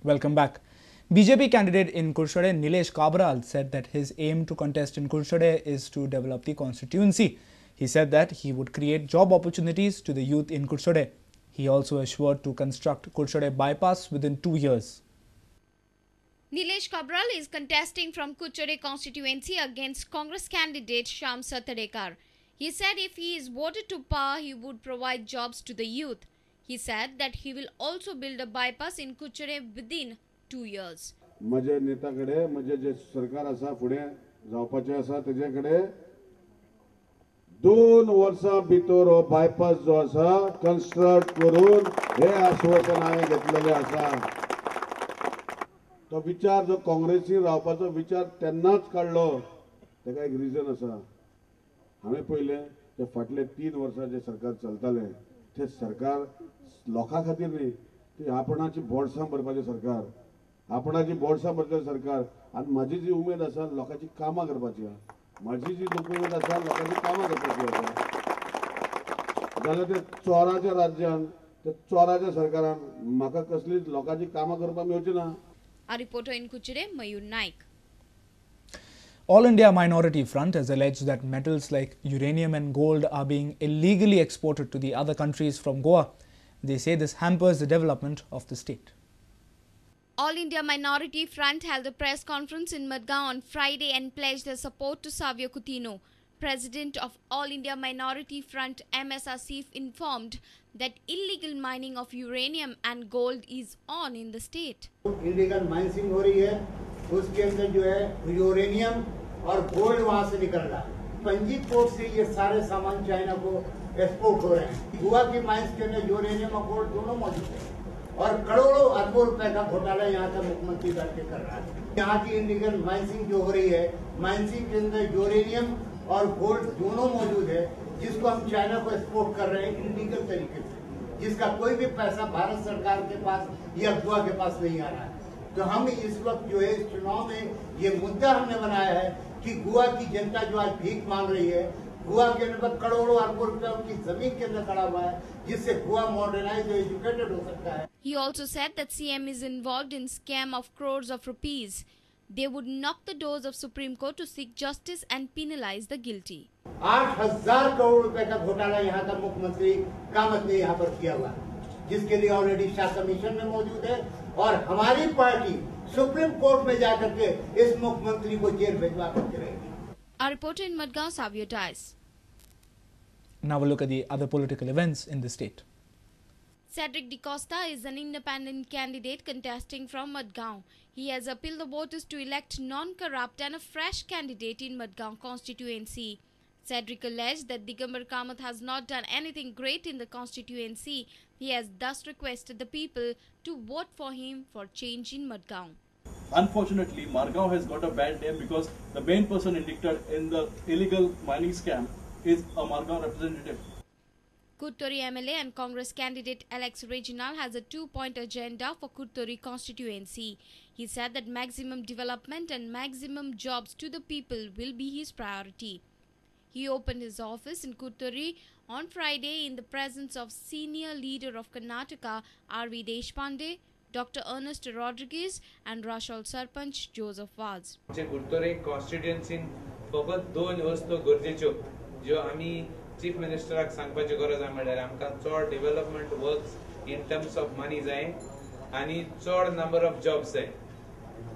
Welcome back. BJP candidate in Kurshade Nilesh Kabral said that his aim to contest in Kurshade is to develop the constituency. He said that he would create job opportunities to the youth in Kurshade. He also assured to construct Kurshade bypass within 2 years. Nilesh Kabral is contesting from Kurshade constituency against Congress candidate Shyam Satadekar. He said if he is voted to power, he would provide jobs to the youth. He said that he will also build a bypass in Kurshade within 2 years. माझे नेताकडे म्हणजे जे सरकार असा पुढे जावपाचे असा त्याच्याकडे 2 वर्षां भितर बायपास जो असा कन्स्ट्रक्ट करून हे आश्वासन हांवें घेतलेले असा. तो विचार जो काँग्रेसीन रावपाचो विचार तेन्नाच काडलो तेका एक रिजन असा. हांवें पहिले ते फाटले 3 वर्सां जे सरकार चलताले ते सरकार लोकां खातीर न्ही, ती आपणाची बोडसां भरपाचें सरकार, आपणाची बोडसां भरपाचें सरकार. आनी म्हाजी जी उमेद आसा लोकांची कामां करपाची आहा, म्हाजी जी उमेद आसा लोकांची कामां करपाची आसा. जाल्यार ते चोराच्या राज्यान, ते चोराच्या सरकारान म्हाका कसलीच लोकांची कामां करपाक मेळची ना. A reporter in Kurshade, Mayur Naik. All India Minority Front has alleged that metals like uranium and gold are being illegally exported to the other countries from Goa. They say this hampers the development of the state. All India Minority Front held a press conference in Madgaon on Friday and pledged their support to Savio Coutinho. President of All India Minority Front M.S. Asif informed that illegal mining of uranium and gold is on in the state. Illegal mining हो रही है, उसके अंदर जो है uranium और gold वहाँ से निकल रहा है. पंजी पोर्ट से ये सारे सामान चाइना को एक्सपोर्ट हो रहे हैं. गोवा की माइंस के अंदर यूरेनियम और गोल्ड दोनों मौजूद है और करोड़ों अरबों रुपए का घोटाला यहाँ का मुख्यमंत्री करके कर रहा है. यहाँ की इलीगल माइनिंग जो हो रही है, माइनिंग के अंदर यूरेनियम और गोल्ड दोनों मौजूद है, जिसको हम चाइना को एक्सपोर्ट कर रहे हैं इलीगल तरीके से, जिसका कोई भी पैसा भारत सरकार के पास या गोवा के पास नहीं आ रहा है. तो हम इस वक्त जो है इस चुनाव में ये मुद्दा हमने बनाया है कि गोवा की जनता जो आज भीख मांग रही है, गोवा के अंदर करोड़ों अरबों रुपए उनकी जमीन के अंदर खड़ा हुआ है, जिससे गोवा मॉडर्नाइज और एजुकेटेड हो सकता है. He also said that CM is involved in scam of crores of rupees. They would knock the doors of Supreme Court to seek justice and penalize the guilty. 8,000 crore रुपए का घोटाला यहाँ का मुख्यमंत्री कामत ने यहाँ पर किया हुआ है, जिसके लिए ऑलरेडी शाह कमीशन में मौजूद है और हमारी पार्टी सुप्रीम कोर्ट में जाकर के इस मुख्यमंत्री को जेल भिजवा करके रहेगी. A reporter in Madgaon, Savio Dias. Now we'll look at the other political events in the state. Cedric DeCosta is an independent candidate contesting from Madgaon. He has appealed the voters to elect non-corrupt and a fresh candidate in Madgaon constituency. Cedric alleged that Digambar Kamath has not done anything great in the constituency. He has thus requested the people to vote for him for change in Madgaon. Unfortunately, Margao has got a bad name because the main person indicted in the illegal mining scam is a Margao representative. Kurtori MLA and Congress candidate Alex Reginal has a 2-point agenda for Kurtori constituency. He said that maximum development and maximum jobs to the people will be his priority. He opened his office in Kurtori on Friday in the presence of senior leader of Karnataka R.V. Deshpande, Dr. Ernest Rodriguez and Rashol Sarpanch Joseph Vaz. Kurtori constituency फकत 2 वस्तू गरजेच्यो ज्यो आमी chief मिनिस्टराक सांगपाची गरज आसा. म्हणल्यार आमकां चड development works in terms of money जाय आनी चड नंबर ऑफ जॉब्स जाय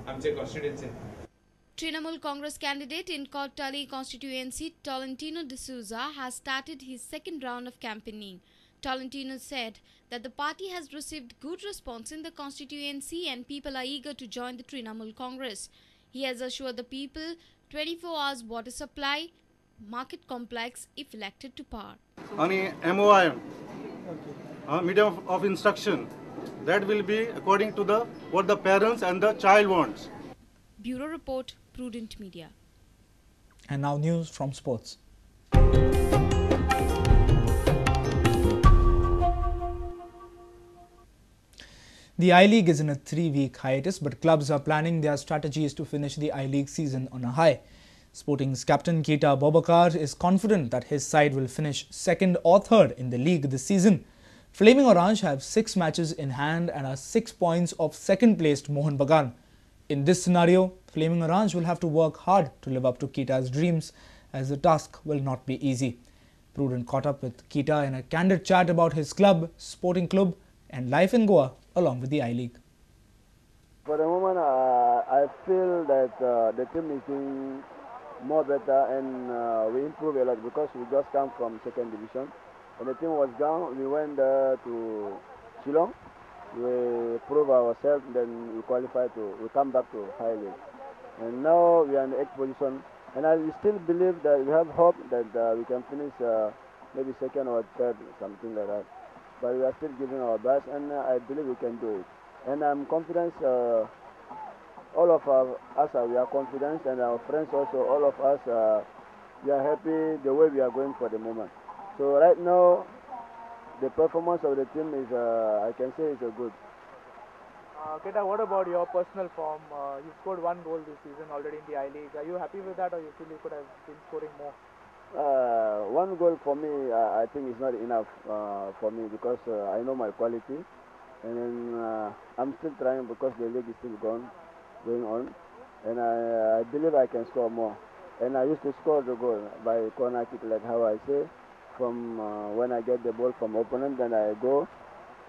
आमचे कॉन्स्टिट्युएन्सीन. Trinamool Congress candidate in Kottali constituency Tolentino D'Souza has started his second round of campaigning. Tolentino said that the party has received good response in the constituency and people are eager to join the Trinamool Congress. He has assured the people 24 hours water supply, market complex if elected to power. Any MOI, medium of instruction, that will be according to what the parents and the child wants. Bureau Report, Prudent Media. And now news from sports. The I-League is in a 3-week hiatus, but clubs are planning their strategies to finish the I-League season on a high. Sporting's captain Keita Bobakar is confident that his side will finish second or third in the league this season. Flaming Orange have 6 matches in hand and are 6 points of second-placed Mohun Bagan. In this scenario, Flaming Orange will have to work hard to live up to Kita's dreams, as the task will not be easy. Prudent caught up with Kita in a candid chat about his club, sporting club and life in Goa along with the I-League. For the moment, I feel that the team is doing more better and we improve a lot because we just come from second division. When the team was down, we went to Shillong. We prove ourselves, then we come back to high league. And now we are in the 8th position. And I still believe that we have hope that we can finish maybe second or third, something like that. But we are still giving our best, and I believe we can do it. And I'm confident, all of us, we are confident, and our friends also, all of us, we are happy the way we are going for the moment. So right now, the performance of the team is, I can say, is good. Keta, what about your personal form? You've scored 1 goal this season already in the I-League. Are you happy with that, or you feel you could have been scoring more? 1 goal for me, I think is not enough for me because I know my quality, and then I'm still trying because the league is still going on, and I believe I can score more. And I used to score the goal by corner kick, like how I say, from when I get the ball from opponent, then I go.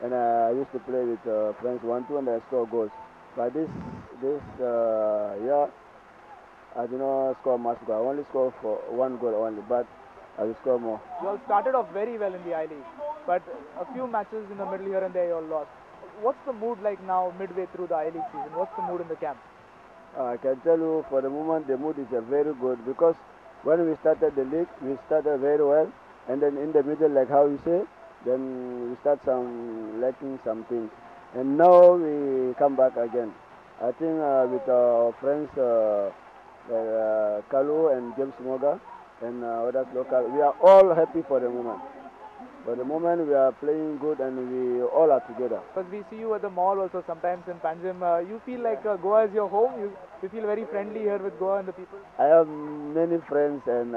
And I used to play with friends 1-2 and I score goals. But this year, I did not score much goal. I only score for 1 goal only, but I will score more. You all started off very well in the I-League, but a few matches in the middle here and there you all lost. What's the mood like now midway through the I-League season? What's the mood in the camp? I can tell you for the moment the mood is very good because when we started the league, we started very well, and then in the middle, like how you say, then we start lacking some things, and now we come back again. I think with our friends Kalu and James Moga and others local, we are all happy for the moment. For the moment, we are playing good and we all are together. Because we see you at the mall also sometimes in Panjim. You feel like Goa is your home? You feel very friendly here with Goa and the people? I have many friends and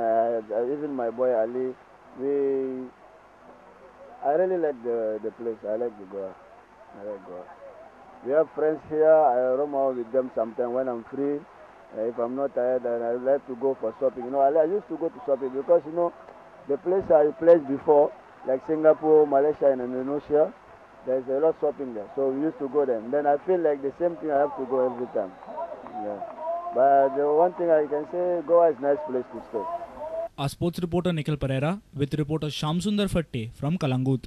even my boy Ali. I really like the place. I like the Goa. I like Goa. We have friends here. I roam out with them sometimes when I'm free. If I'm not tired, and I like to go for shopping. You know, I used to go to shopping because you know the place I played before, like Singapore, Malaysia, and Indonesia. There's a lot of shopping there, so we used to go there. And then I feel like the same thing. I have to go every time. Yeah. But the one thing I can say, Goa is a nice place to stay. Our sports reporter Nikhil Pereira with reporter Shamsundar Fatte from Kalangut.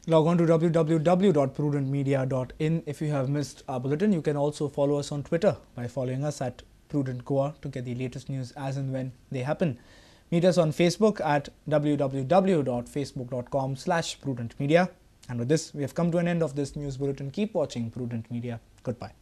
Log on to www.prudentmedia.in. If you have missed our bulletin, you can also follow us on Twitter by following us at Prudent Goa to get the latest news as and when they happen. Meet us on Facebook at www.facebook.com/prudentmedia. And with this, we have come to an end of this news bulletin. Keep watching Prudent Media. Goodbye.